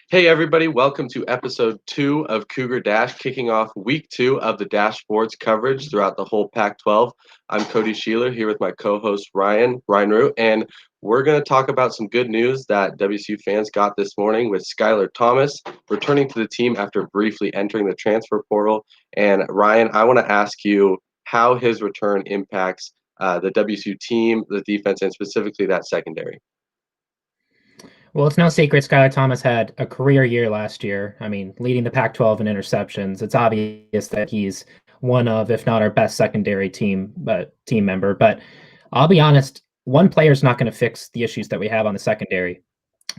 Hey everybody, welcome to episode 2 of Cougar Dash, kicking off week 2 of the Dash Sports coverage throughout the whole Pac-12. I'm Cody Schoeler here with my co-host Ryan Root, and we're going to talk about some good news that WSU fans got this morning with Skylar Thomas returning to the team after briefly entering the transfer portal. And Ryan, I want to ask you how his return impacts the WSU team, the defense, and specifically that secondary. Well, it's no secret Skylar Thomas had a career year last year. I mean, leading the Pac-12 in interceptions. It's obvious that he's one of, if not our best secondary team member. But I'll be honest, one player is not going to fix the issues that we have on the secondary.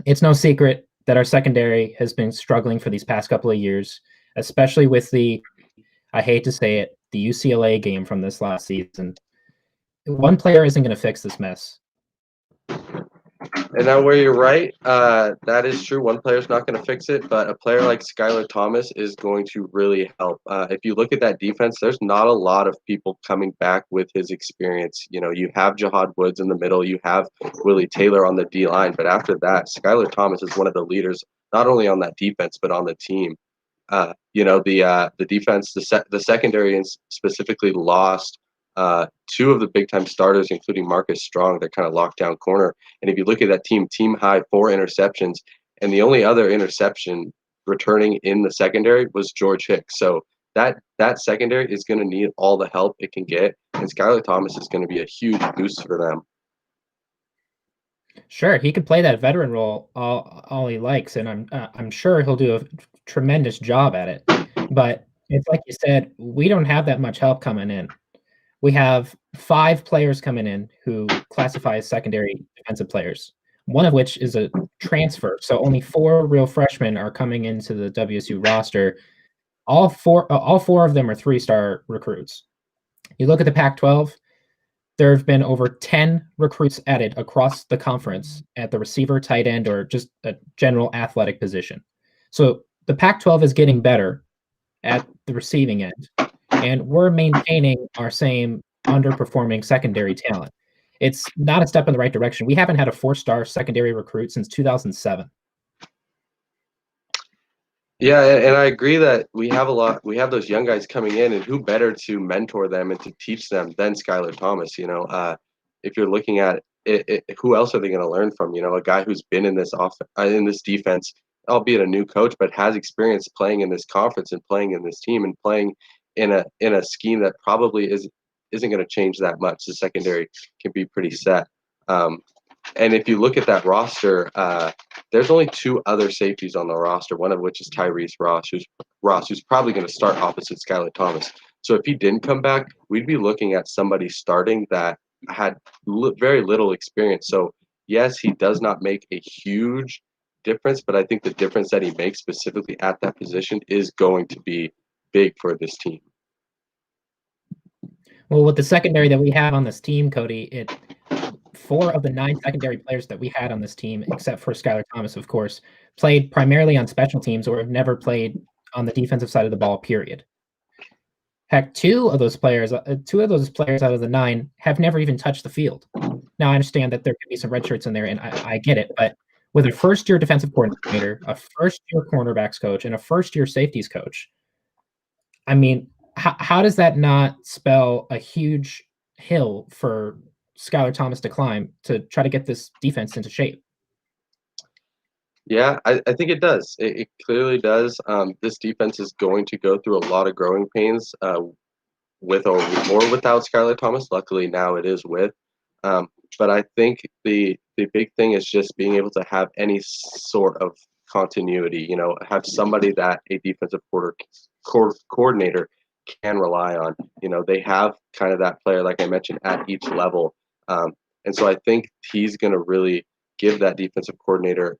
It's no secret that our secondary has been struggling for these past couple of years, especially with I hate to say it, the UCLA game from this last season. One player isn't going to fix this mess. And now, where you're right, that is true. One player's not going to fix it, but a player like Skylar Thomas is going to really help. If you look at that defense, there's not a lot of people coming back with his experience. You know, you have Jahad Woods in the middle, you have Willie Taylor on the D line, but after that, Skylar Thomas is one of the leaders, not only on that defense but on the team. The defense, the secondary, specifically lost two of the big time starters, including Marcus Strong, their kind of lockdown corner. And if you look at that team high 4 interceptions, and the only other interception returning in the secondary was George Hicks. So that secondary is going to need all the help it can get, and Skylar Thomas is going to be a huge boost for them. Sure, he could play that veteran role all he likes, and I'm sure he'll do a tremendous job at it. But it's like you said, we don't have that much help coming in. We have 5 players coming in who classify as secondary defensive players, one of which is a transfer. So only 4 real freshmen are coming into the WSU roster. All four of them are 3-star recruits. You look at the Pac-12, there have been over 10 recruits added across the conference at the receiver, tight end, or just a general athletic position. So the Pac-12 is getting better at the receiving end, and we're maintaining our same underperforming secondary talent. It's not a step in the right direction. We haven't had a 4-star secondary recruit since 2007. Yeah, and I agree that we have those young guys coming in, and who better to mentor them and to teach them than Skylar Thomas. If you're looking at it, who else are they going to learn from? A guy who's been in in this defense, albeit a new coach, but has experience playing in this conference and playing in this team and playing in a scheme that probably isn't going to change that much. The secondary can be pretty set. And if you look at that roster, there's only 2 other safeties on the roster, one of which is Tyrese Ross, who's probably going to start opposite Skylar Thomas. So if he didn't come back, we'd be looking at somebody starting that had very little experience. So yes, he does not make a huge difference, but I think the difference that he makes specifically at that position is going to be big for this team. Well, with the secondary that we have on this team, Cody, 4 of the 9 secondary players that we had on this team, except for Skylar Thomas, of course, played primarily on special teams or have never played on the defensive side of the ball, period. Heck, 2 of those players out of the 9 have never even touched the field. Now, I understand that there could be some red shirts in there, and I get it, but with a first-year defensive coordinator, a first-year cornerbacks coach, and a first-year safeties coach, I mean, how does that not spell a huge hill for Skylar Thomas to climb to try to get this defense into shape? Yeah, I think it does. It clearly does. This defense is going to go through a lot of growing pains with or without Skylar Thomas. Luckily, now it is with. But I think the big thing is just being able to have any sort of continuity. Have somebody that a defensive coordinator can rely on. They have kind of that player, like I mentioned, at each level. And so I think he's going to really give that defensive coordinator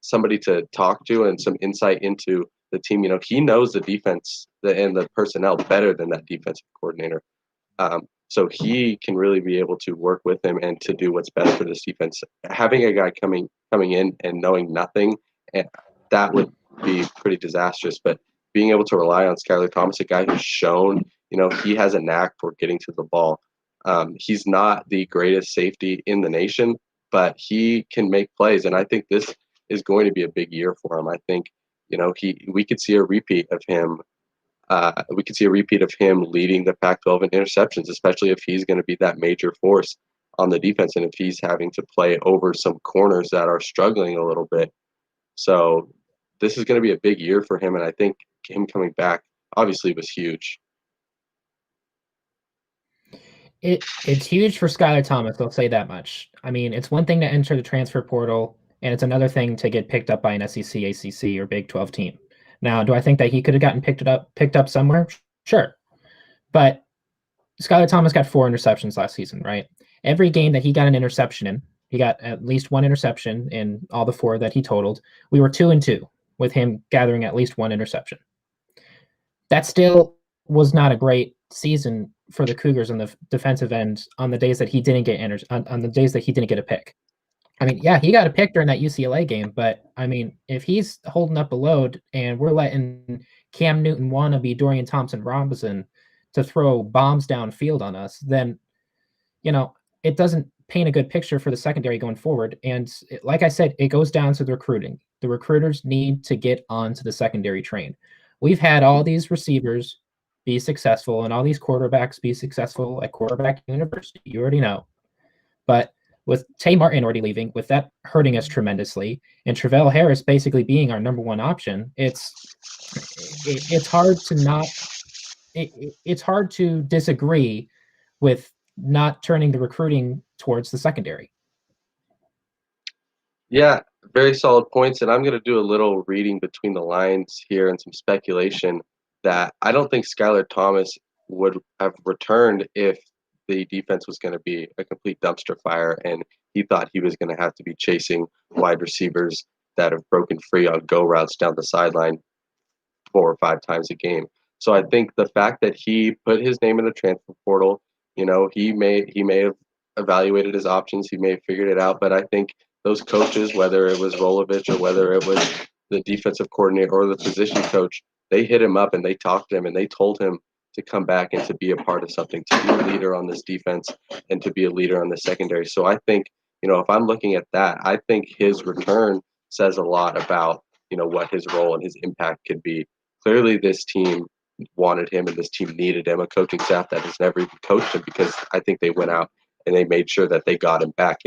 somebody to talk to and some insight into the team. He knows the defense and the personnel better than that defensive coordinator. So he can really be able to work with him and to do what's better for this defense. Having a guy coming in and knowing nothing, that would be pretty disastrous. But being able to rely on Skylar Thomas, a guy who's shown, he has a knack for getting to the ball. He's not the greatest safety in the nation, but he can make plays. And I think this is going to be a big year for him. I think, we could see a repeat of him. We could see a repeat of him leading the Pac-12 in interceptions, especially if he's going to be that major force on the defense and if he's having to play over some corners that are struggling a little bit. So this is going to be a big year for him, and I think him coming back obviously was huge. It's huge for Skylar Thomas, I'll say that much. I mean, it's one thing to enter the transfer portal, and it's another thing to get picked up by an SEC, ACC, or Big 12 team. Now, do I think that he could have gotten picked up somewhere? Sure. But Skylar Thomas got 4 interceptions last season, right? Every game that he got an interception in, he got at least 1 interception in all the 4 that he totaled. We were 2-2 with him gathering at least 1 interception. That still was not a great season for the Cougars on the defensive end on the days that he didn't get on the days that he didn't get a pick. I mean, yeah, he got a pick during that UCLA game, but I mean, if he's holding up a load and we're letting Cam Newton wannabe Dorian Thompson-Robinson to throw bombs downfield on us, then it doesn't paint a good picture for the secondary going forward. And like I said, it goes down to the recruiting. The recruiters need to get onto the secondary train. We've had all these receivers be successful and all these quarterbacks be successful at quarterback university. You already know. But with Tay Martin already leaving, with that hurting us tremendously, and Travell Harris basically being our number 1 option, it's hard to not it's hard to disagree with not turning the recruiting towards the secondary. Yeah, very solid points, and I'm going to do a little reading between the lines here and some speculation that I don't think Skylar Thomas would have returned if the defense was going to be a complete dumpster fire and he thought he was going to have to be chasing wide receivers that have broken free on go routes down the sideline 4 or 5 times a game. So I think the fact that he put his name in the transfer portal, he may have evaluated his options, he may have figured it out, but I think those coaches, whether it was Rolovich or whether it was the defensive coordinator or the position coach, they hit him up and they talked to him and they told him to come back and to be a part of something, to be a leader on this defense and to be a leader on the secondary. So I think, if I'm looking at that, I think his return says a lot about, what his role and his impact could be. Clearly, this team wanted him and this team needed him, a coaching staff that has never even coached him, because I think they went out and they made sure that they got him back.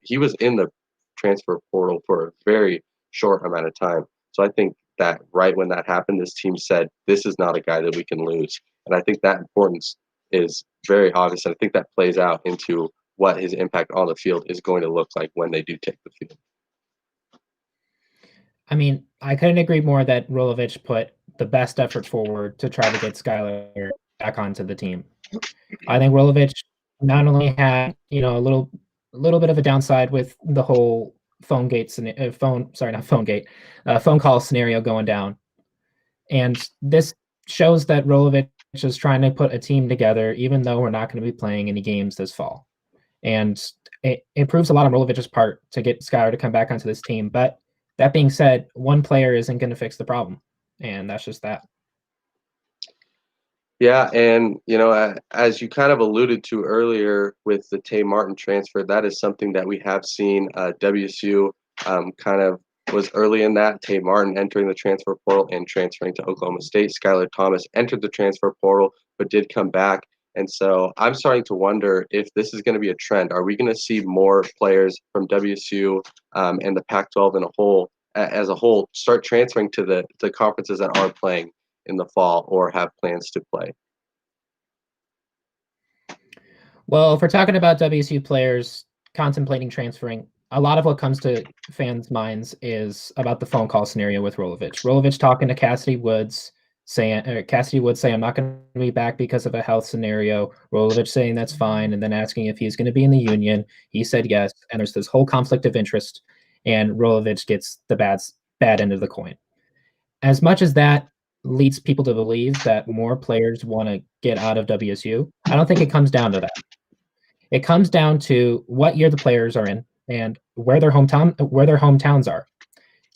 He was in the transfer portal for a very short amount of time. So I think that right when that happened, this team said, this is not a guy that we can lose. And I think that importance is very obvious. And I think that plays out into what his impact on the field is going to look like when they do take the field. I mean, I couldn't agree more that Rolovich put the best effort forward to try to get Skylar back onto the team. I think Rolovich not only had, a little bit of a downside with the whole phone call scenario going down. And this shows that Rolovich is trying to put a team together, even though we're not going to be playing any games this fall. And it proves a lot on Rolovich's part to get Skylar to come back onto this team. But that being said, one player isn't going to fix the problem. And that's just that. Yeah, and as you kind of alluded to earlier with the Tay Martin transfer, that is something that we have seen. WSU kind of was early in that. Tay Martin entering the transfer portal and transferring to Oklahoma State. Skylar Thomas entered the transfer portal but did come back. And so I'm starting to wonder if this is going to be a trend. Are we going to see more players from WSU and the Pac-12 as a whole start transferring to the conferences that are playing in the fall or have plans to play? Well, if we're talking about WSU players contemplating transferring, a lot of what comes to fans' minds is about the phone call scenario with Rolovich. Rolovich talking to Cassidy Woods saying, I'm not going to be back because of a health scenario. Rolovich saying that's fine, and then asking if he's going to be in the union. He said yes, and there's this whole conflict of interest, and Rolovich gets the bad end of the coin. As much as that leads people to believe that more players want to get out of WSU, I don't think it comes down to that. It comes down to what year the players are in and where their hometowns are.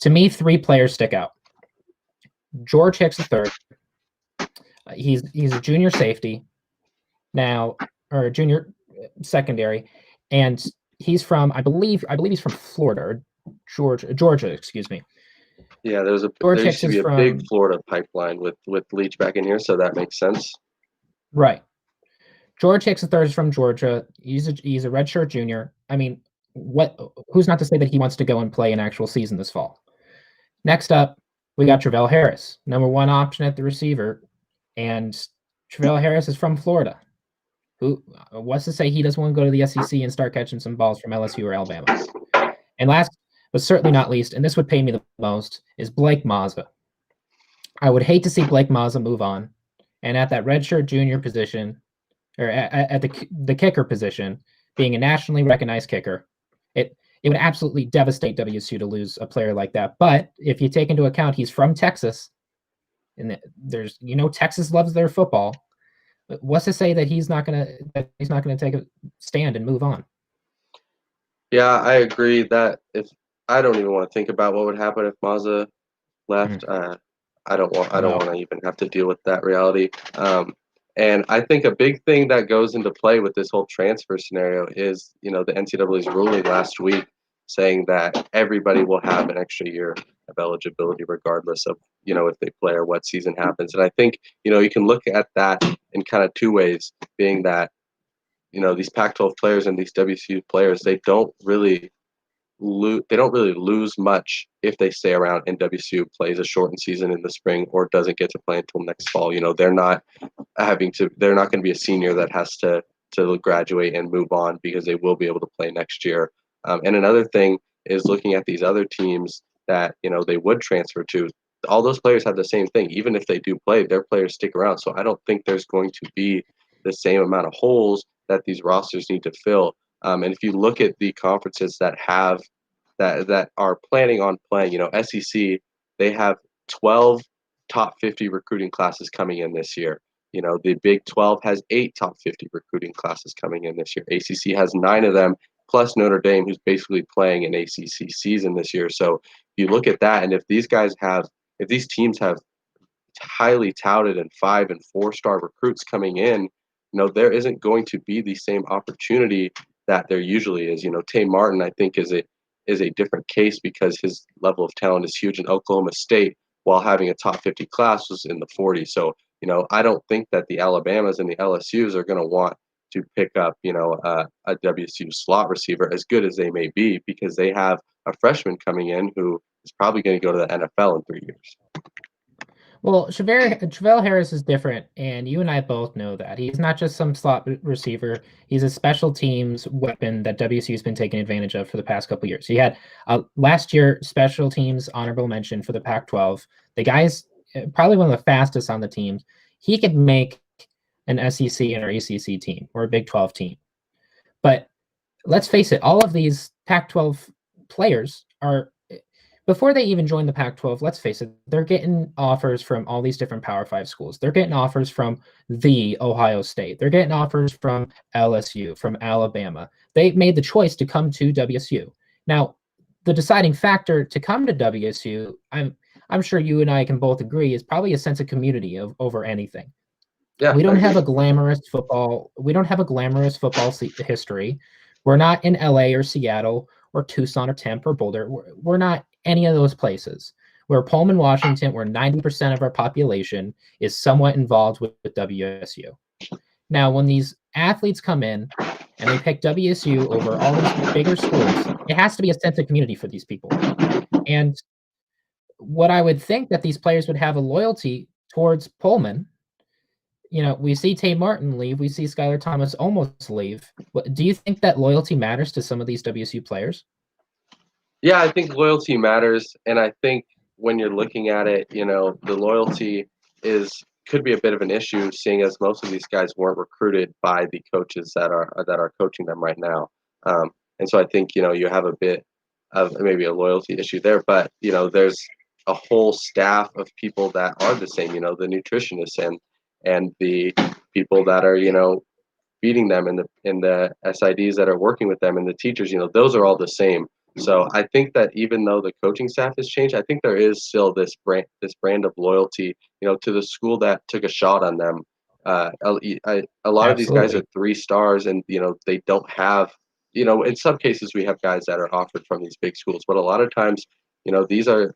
To me, 3 players stick out. George Hicks III. He's a junior safety now, or junior secondary, and he's from I believe he's from Florida. Georgia, excuse me. Yeah, George there used Hicks to is be a big from Florida pipeline with Leach back in here, so that makes sense. right. George Hicks III is from Georgia. He's a redshirt junior. I mean, what? Who's not to say that he wants to go and play an actual season this fall? Next up, we got Travell Harris, number one option at the receiver, and Travell Harris is from Florida. Who? What's to say he doesn't want to go to the SEC and start catching some balls from LSU or Alabama? And last, but certainly not least, and this would pay me the most, is Blake Mazza. I would hate to see Blake Mazza move on, and at that redshirt junior position, or at the kicker position, being a nationally recognized kicker, it would absolutely devastate WSU to lose a player like that. But if you take into account he's from Texas, and there's Texas loves their football, what's to say that he's not gonna take a stand and move on? Yeah, I agree that if I don't even want to think about what would happen if Mazza left. I don't No. want to even have to deal with that reality. And I think a big thing that goes into play with this whole transfer scenario is, the NCAA's ruling last week saying that everybody will have an extra year of eligibility regardless of, if they play or what season happens. And I think, you can look at that in kind of two ways, being that, these Pac-12 players and these WSU players, they don't really lose much if they stay around and WSU plays a shortened season in the spring or doesn't get to play until next fall. They're not they're not going to be a senior that has to graduate and move on because they will be able to play next year. And another thing is looking at these other teams that they would transfer to. All those players have the same thing. Even if they do play, their players stick around. So I don't think there's going to be the same amount of holes that these rosters need to fill. And if you look at the conferences that have that are planning on playing, SEC, they have 12 top 50 recruiting classes coming in this year. The Big 12 has 8 top 50 recruiting classes coming in this year. ACC has 9 of them, plus Notre Dame, who's basically playing an ACC season this year. So you look at that, and if these teams have highly touted and 5- and 4-star recruits coming in, there isn't going to be the same opportunity that there usually is. Tay Martin, I think, is a different case because his level of talent is huge in Oklahoma State, while having a top 50 class was in the 40s. So, I don't think that the Alabamas and the LSUs are going to want to pick up, a WSU slot receiver, as good as they may be, because they have a freshman coming in who is probably going to go to the NFL in 3 years. Well, Travell Harris is different, and you and I both know that. He's not just some slot receiver. He's a special teams weapon that WSU has been taking advantage of for the past couple of years. He had last year special teams honorable mention for the Pac-12. The guy's probably one of the fastest on the teams. He could make an SEC or ACC team or a Big 12 team. But let's face it, all of these Pac-12 players are, before they even join the Pac-12, let's face it, they're getting offers from all these different Power 5 schools. They're getting offers from the Ohio State. They're getting offers from LSU, from Alabama. They made the choice to come to WSU. Now, the deciding factor to come to WSU, I'm sure you and I can both agree, is probably a sense of community over anything. Yeah, We don't have a glamorous football. We don't have a glamorous football history. We're not in LA or Seattle or Tucson or Tempe or Boulder. We're not any of those places. We're Pullman, Washington, where 90% of our population is somewhat involved with WSU. Now, when these athletes come in and they pick WSU over all these bigger schools, it has to be a sense of community for these people. And what I would think that these players would have a loyalty towards Pullman. We see Tay Martin leave. We see Skylar Thomas almost leave. Do you think that loyalty matters to some of these WSU players? Yeah, I think loyalty matters, and I think when you're looking at it, the loyalty could be a bit of an issue, seeing as most of these guys weren't recruited by the coaches that are coaching them right now. And so I think you have a bit of maybe a loyalty issue there, but there's a whole staff of people that are the same. The nutritionists and the people that are feeding them, and the SIDs that are working with them, and the teachers. Those are all the same. So I think that even though the coaching staff has changed, I think there is still this brand of loyalty, to the school that took a shot on them. A lot of these guys are 3 stars, and they don't have in some cases we have guys that are offered from these big schools, but a lot of times, these are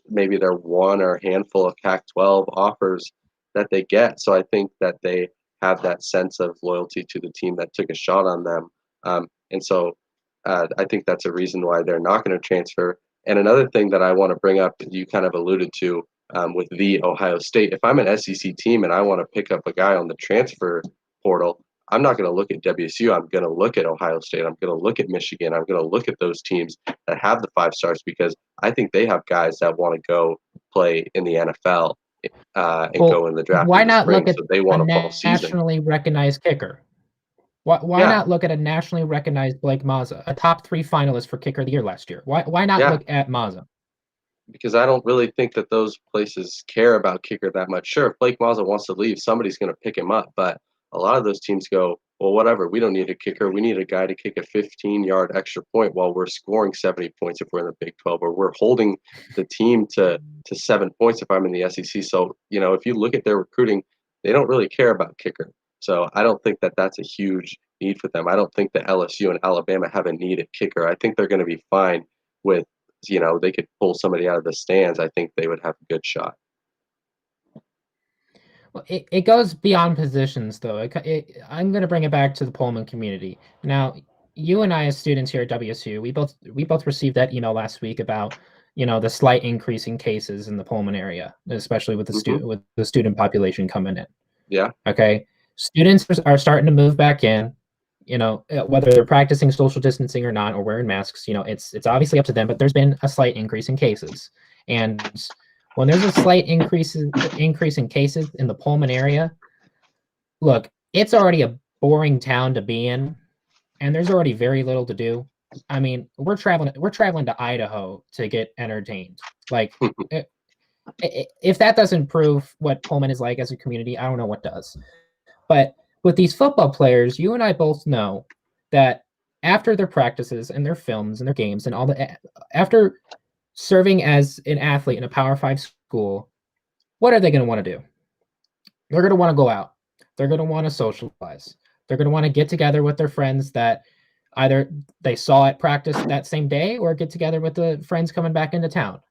maybe their one or handful of Pac-12 offers that they get. So I think that they have that sense of loyalty to the team that took a shot on them. And so I think that's a reason why they're not going to transfer. And another thing that I want to bring up, you kind of alluded to with the Ohio State, if I'm an SEC team and I want to pick up a guy on the transfer portal, I'm not going to look at WSU. I'm going to look at Ohio State. I'm going to look at Michigan. I'm going to look at those teams that have the 5 stars because I think they have guys that want to go play in the NFL and go in the draft why in the not spring. look at So they a want a full season. nationally recognized kicker? Why Yeah, not look at a nationally recognized Blake Mazza, a top 3 finalist for Kicker of the Year last year? Why not yeah, look at Mazza? because I don't really think that those places care about kicker that much. Sure, if Blake Mazza wants to leave, somebody's going to pick him up. But a lot of those teams go, well, whatever. We don't need a kicker. We need a guy to kick a 15-yard extra point while we're scoring 70 points if we're in the Big 12, or we're holding the team to 7 points if I'm in the SEC. So, if you look at their recruiting, they don't really care about kicker. So I don't think that that's a huge need for them. I don't think that LSU and Alabama have a need at kicker. I think they're going to be fine with they could pull somebody out of the stands. I think they would have a good shot. Well, it goes beyond positions, though. I'm going to bring it back to the Pullman community. Now, you and I, as students here at WSU, we both received that email last week about the slight increase in cases in the Pullman area, especially with the student population coming in. Yeah. Okay, students are starting to move back in. Whether they're practicing social distancing or not, or wearing masks, it's obviously up to them. But there's been a slight increase in cases, and when there's a slight increase in cases in the Pullman area, look, it's already a boring town to be in, and there's already very little to do. I mean, we're traveling to Idaho to get entertained. Like, if that doesn't prove what Pullman is like as a community, I don't know what does. But with these football players, you and I both know that after their practices and their films and their games and after serving as an athlete in a Power 5 school, what are they going to want to do? They're going to want to go out. They're going to want to socialize. They're going to want to get together with their friends that either they saw at practice that same day or get together with the friends coming back into town.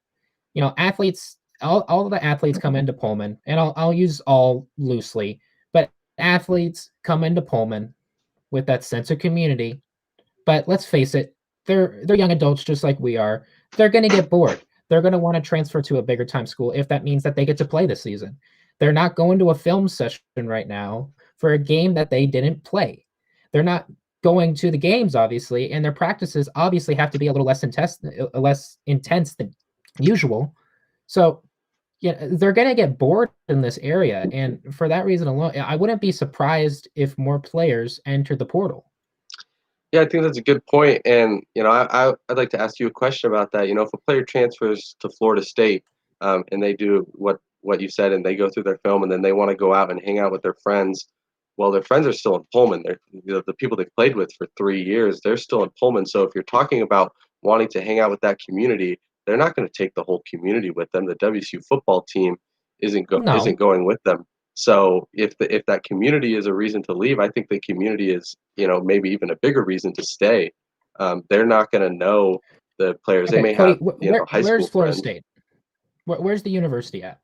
Athletes, all of the athletes come into Pullman, and I'll use all loosely, but athletes come into Pullman with that sense of community. But let's face it, they're young adults just like we are. They're going to get bored. They're going to want to transfer to a bigger time school if that means that they get to play this season. They're not going to a film session right now for a game that they didn't play. They're not going to the games, obviously, and their practices obviously have to be a little less intense than usual. So they're going to get bored in this area. And for that reason alone, I wouldn't be surprised if more players enter the portal. Yeah, I think that's a good point. And, I'd like to ask you a question about that. If a player transfers to Florida State and they do what you said and they go through their film and then they want to go out and hang out with their friends, well, their friends are still in Pullman. They're, the people they've played with for 3 years, they're still in Pullman. So if you're talking about wanting to hang out with that community, they're not going to take the whole community with them. The WSU football team isn't going with them. So if that community is a reason to leave, I think the community is, maybe even a bigger reason to stay. They're not going to know the players. Okay, They may Cody, have, high school where's Florida friends. State? Where's the university at?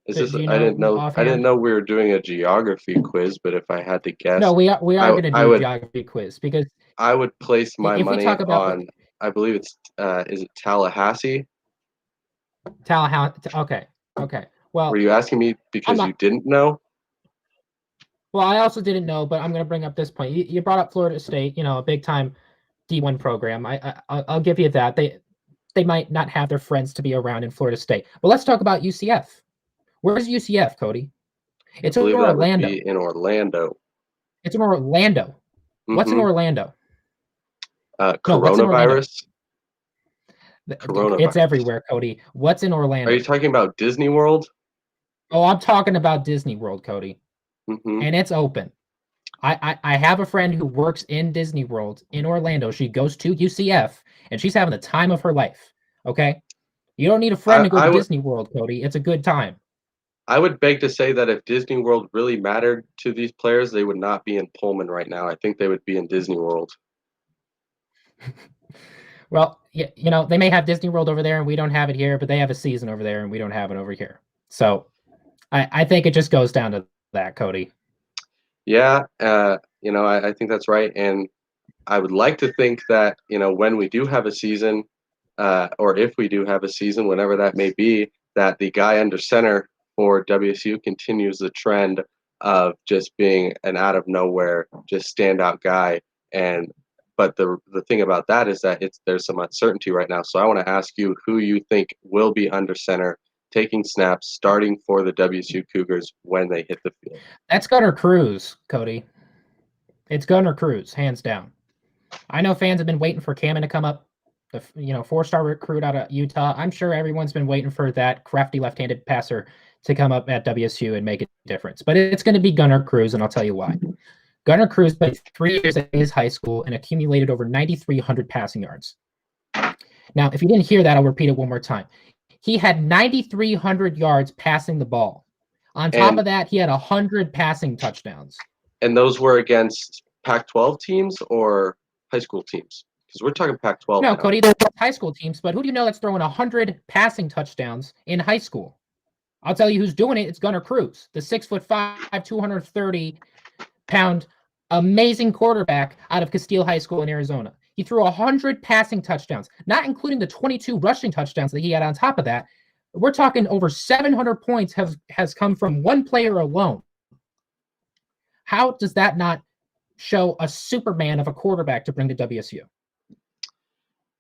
Is Do this? you I know didn't know. I didn't offhand? know we were doing a geography quiz. But if I had to guess, No, we are going to I do a would geography quiz because I would place my if we money talk about on. I believe it's is it Tallahassee? Tallahassee, okay. Were Well, you asking me I'm because you not. didn't know? Well, I also didn't know, but I'm going to bring up this point. You brought up Florida State, a big time D1 program. I'll give you that. They might not have their friends to be around in Florida State. But let's talk about UCF. Where's UCF, Cody? I It's in believe that would Orlando. be in Orlando. It's in Orlando. What's in Mm-hmm. Orlando? No, what's in Orlando? Coronavirus. It's everywhere, Cody. What's in Orlando? Are you talking about Disney World? Oh, I'm talking about Disney World, Cody. Mm-hmm. And it's open. I have a friend who works in Disney World in Orlando. She goes to UCF, and she's having the time of her life. Okay? You don't need a friend to go to Disney World, Cody. It's a good time. I would beg to say that if Disney World really mattered to these players, they would not be in Pullman right now. I think they would be in Disney World. Well, you know, they may have Disney World over there and we don't have it here, but they have a season over there and we don't have it over here. So I think it just goes down to that, Cody. Yeah, I think that's right. And I would like to think that, when we do have a season, or if we do have a season, whenever that may be, that the guy under center for WSU continues the trend of just being an out of nowhere, just standout guy. But the thing about that is that there's some uncertainty right now. So I want to ask you who you think will be under center, taking snaps, starting for the WSU Cougars when they hit the field. That's Gunner Cruz, Cody. It's Gunner Cruz, hands down. I know fans have been waiting for Cameron to come up, the 4-star recruit out of Utah. I'm sure everyone's been waiting for that crafty left-handed passer to come up at WSU and make a difference. But it's going to be Gunner Cruz, and I'll tell you why. Gunner Cruz played 3 years at his high school and accumulated over 9,300 passing yards. Now, if you didn't hear that, I'll repeat it one more time. He had 9,300 yards passing the ball. On top of that, he had 100 passing touchdowns. And those were against Pac-12 teams or high school teams? Because we're talking Pac-12 No, now. Cody, they're high school teams, but who do you know that's throwing 100 passing touchdowns in high school? I'll tell you who's doing it. It's Gunner Cruz, the 6'5", 230-pound, amazing quarterback out of Castile High School in Arizona. He threw 100 passing touchdowns, not including the 22 rushing touchdowns that he had on top of that. We're talking over 700 points has come from one player alone. How does that not show a Superman of a quarterback to bring to WSU?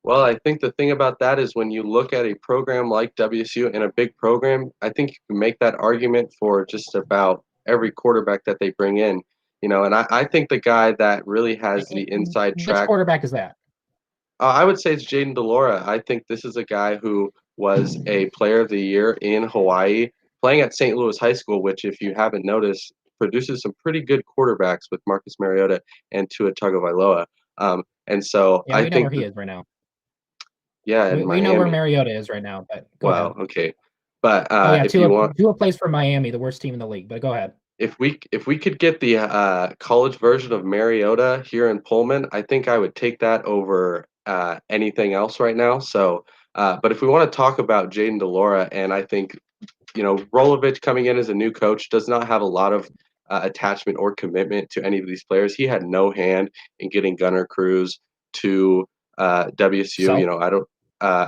Well, I think the thing about that is when you look at a program like WSU and a big program, I think you can make that argument for just about every quarterback that they bring in. And I think the guy that really has the inside track. Which quarterback is that? I would say it's Jaden DeLora. I think this is a guy who was a player of the year in Hawaii, playing at St. Louis High School, which, if you haven't noticed, produces some pretty good quarterbacks with Marcus Mariota and Tua Tagovailoa. And so yeah, we know where he is right now. Yeah, we know where Mariota is right now. But wow, ahead. Okay. But if Tua, you want, Tua plays for Miami, the worst team in the league. But go ahead. If we could get the college version of Mariota here in Pullman, I think I would take that over anything else right now. So, but if we want to talk about Jaden DeLora, and I think Rolovich coming in as a new coach does not have a lot of attachment or commitment to any of these players. He had no hand in getting Gunner Cruz to WSU. So? I don't.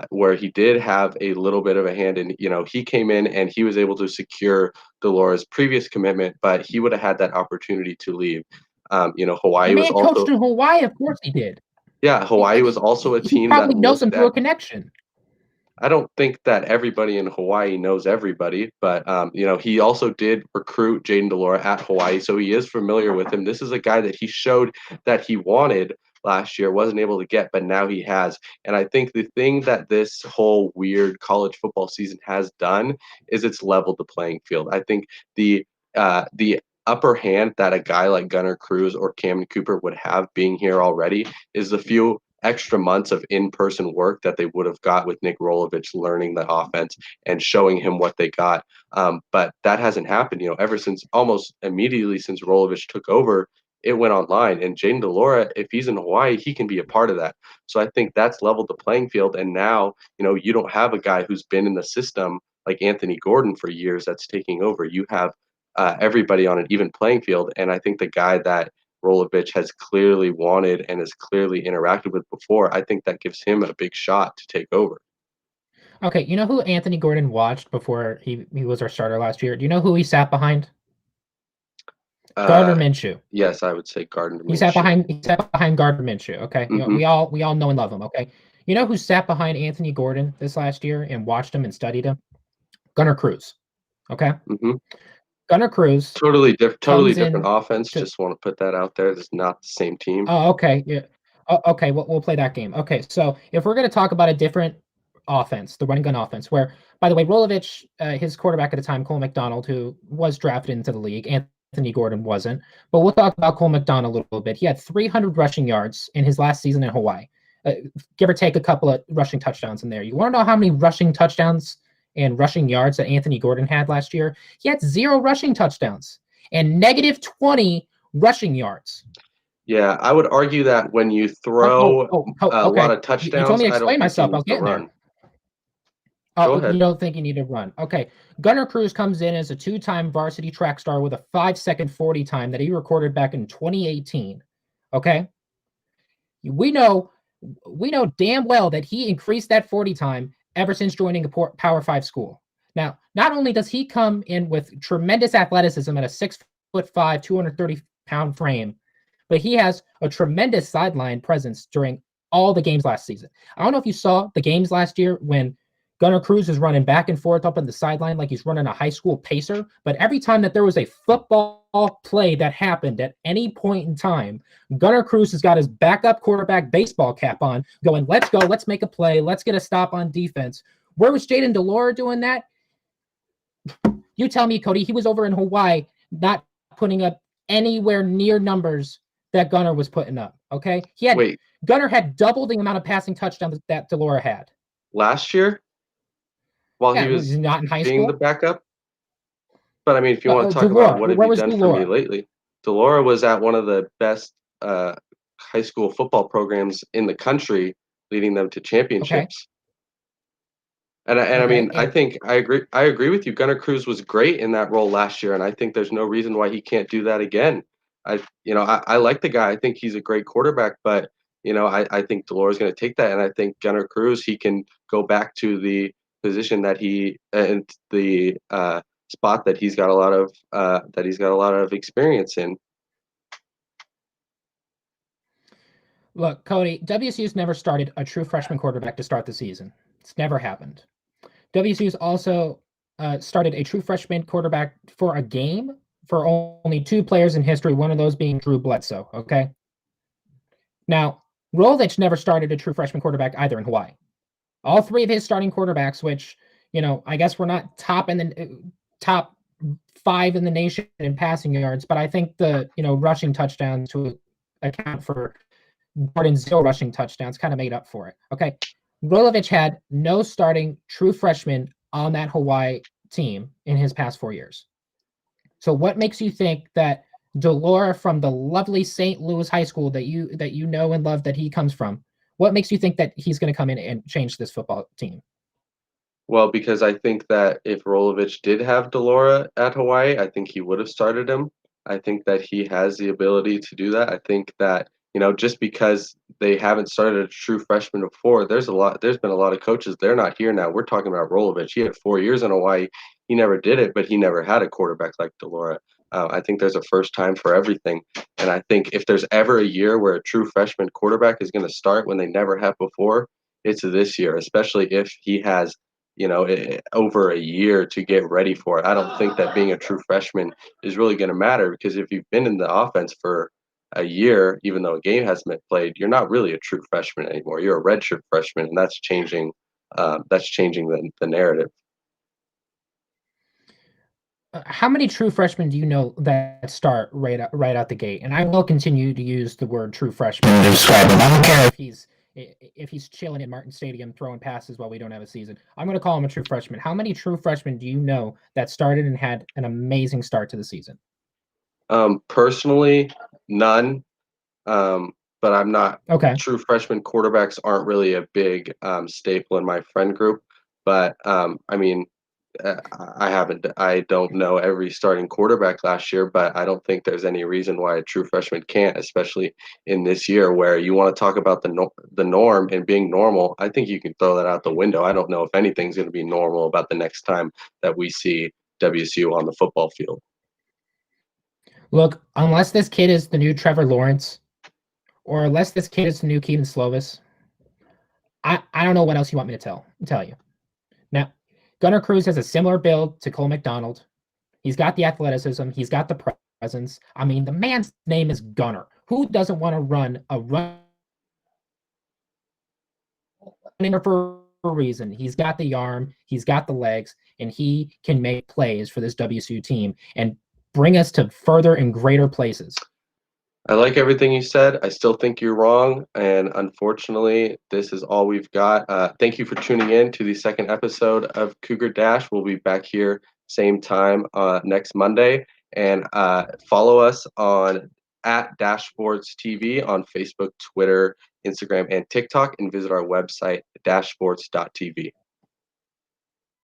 Where he did have a little bit of a hand in, he came in and he was able to secure DeLora's previous commitment, but he would have had that opportunity to leave. Hawaii was also coached in Hawaii. Of course he did. Yeah, Hawaii was also a team he probably that knows him through a connection. I don't think that everybody in Hawaii knows everybody, but he also did recruit Jaden DeLora at Hawaii, so he is familiar with him. This is a guy that he showed that he wanted last year, wasn't able to get, but now he has. And I think the thing that this whole weird college football season has done is it's leveled the playing field. I think the upper hand that a guy like Gunner Cruz or Cameron Cooper would have being here already is the few extra months of in-person work that they would have got with Nick Rolovich learning the offense and showing him what they got. But that hasn't happened, ever since almost immediately since Rolovich took over. It went online, and Jaden DeLora, if he's in Hawaii, he can be a part of that. So I think that's leveled the playing field. And now, you don't have a guy who's been in the system like Anthony Gordon for years that's taking over. You have everybody on an even playing field. And I think the guy that Rolovich has clearly wanted and has clearly interacted with before, I think that gives him a big shot to take over. Okay, you know who Anthony Gordon watched before he was our starter last year? Do you know who he sat behind? Gardner Minshew. Yes, I would say Gardner Minshew. He sat behind Gardner Minshew. Okay, mm-hmm. We all know and love him. Okay, you know who sat behind Anthony Gordon this last year and watched him and studied him? Gunner Cruz. Okay. Mm-hmm. Gunner Cruz. Totally different offense. Just want to put that out there. It's not the same team. Oh, okay. Yeah. Oh, okay. We'll play that game. Okay. So if we're going to talk about a different offense, the running gun offense, where, by the way, Rolovich, his quarterback at the time, Cole McDonald, who was drafted into the league, Anthony Gordon wasn't. But we'll talk about Cole McDonald a little bit. He had 300 rushing yards in his last season in Hawaii, give or take a couple of rushing touchdowns in there. You want to know how many rushing touchdowns and rushing yards that Anthony Gordon had last year, he had 0 rushing touchdowns and negative 20 rushing yards. Yeah, I would argue that when you throw a lot Okay. of You told touchdowns, me to I don't explain think he myself. I needs was to getting there. run. Go Oh, you ahead. don't think you need to run. Okay. Gunnar Cruz comes in as a 2-time varsity track star with a 5-second 40 time that he recorded back in 2018. Okay. We know damn well that he increased that 40 time ever since joining a Power 5 school. Now, not only does he come in with tremendous athleticism at a 6'5", 230-pound frame, but he has a tremendous sideline presence during all the games last season. I don't know if you saw the games last year when Gunnar Cruz is running back and forth up on the sideline like he's running a high school pacer, but every time that there was a football play that happened at any point in time, Gunnar Cruz has got his backup quarterback baseball cap on, going, let's go, let's make a play, let's get a stop on defense. Where was Jaden Delora doing that? You tell me, Cody, he was over in Hawaii not putting up anywhere near numbers that Gunnar was putting up, okay? Gunnar had double the amount of passing touchdowns that Delora had. Last year? While Yeah, he was not in high being the school. backup? But, I mean, if you wanna talk about Delora, what have where you was done for me Delora? lately, Delora was at one of the best, high school football programs in the country, leading them to Okay, championships. I mean, okay, I agree with you. Gunnar Cruz was great in that role last year, and I think there's no reason why he can't do that again. I like the guy. I think he's a great quarterback, but I think Delora's going to take that, and I think Gunnar Cruz, he can go back to the position that he and the spot that he's got a lot of experience in. Look, Cody, WSU's never started a true freshman quarterback to start the season. It's never happened. WSU's also started a true freshman quarterback for a game for only 2 players in history, one of those being Drew Bledsoe, okay? Now, Rolich never started a true freshman quarterback either in Hawaii. All 3 of his starting quarterbacks, which, I guess we're not top 5 in the nation in passing yards, but I think the, rushing touchdowns to account for Gordon's 0 rushing touchdowns kind of made up for it. Okay. Rolovich had no starting true freshman on that Hawaii team in his past 4 years. So what makes you think that Delora from the lovely St. Louis High School that you know and love that he comes from, what makes you think that he's going to come in and change this football team? Well, because I think that if Rolovich did have Delora at Hawaii, I think he would have started him. I think that he has the ability to do that. I think that, just because they haven't started a true freshman before, there's been a lot of coaches. They're not here now. We're talking about Rolovich. He had 4 years in Hawaii. He never did it, but he never had a quarterback like Delora. I think there's a first time for everything. And I think if there's ever a year where a true freshman quarterback is going to start when they never have before, it's this year, especially if he has over a year to get ready for it. I don't think that being a true freshman is really going to matter, because if you've been in the offense for a year, even though a game hasn't been played, you're not really a true freshman anymore. You're a redshirt freshman, and that's changing. That's changing the narrative. How many true freshmen do you know that start right out the gate? And I will continue to use the word true freshman to describe him. I don't care if he's chilling in Martin Stadium throwing passes while we don't have a season. I'm going to call him a true freshman. How many true freshmen do you know that started and had an amazing start to the season? Personally, none. But I'm not. Okay. True freshman quarterbacks aren't really a big staple in my friend group. But I mean, I don't know every starting quarterback last year, but I don't think there's any reason why a true freshman can't, especially in this year where you want to talk about the norm and being normal. I think you can throw that out the window. I don't know if anything's going to be normal about the next time that we see WSU on the football field. Look, unless this kid is the new Trevor Lawrence, or unless this kid is the new Keaton Slovis, I don't know what else you want me to tell you. Now, Gunnar Cruz has a similar build to Cole McDonald. He's got the athleticism. He's got the presence. I mean, the man's name is Gunnar. Who doesn't want to run for a reason? He's got the arm. He's got the legs, and he can make plays for this WSU team and bring us to further and greater places. I like everything you said. I still think you're wrong, and unfortunately, this is all we've got. Thank you for tuning in to the second episode of Cougar Dash. We'll be back here same time next Monday, and follow us on at Dashboards TV on Facebook, Twitter, Instagram, and TikTok, and visit our website dashboards.tv.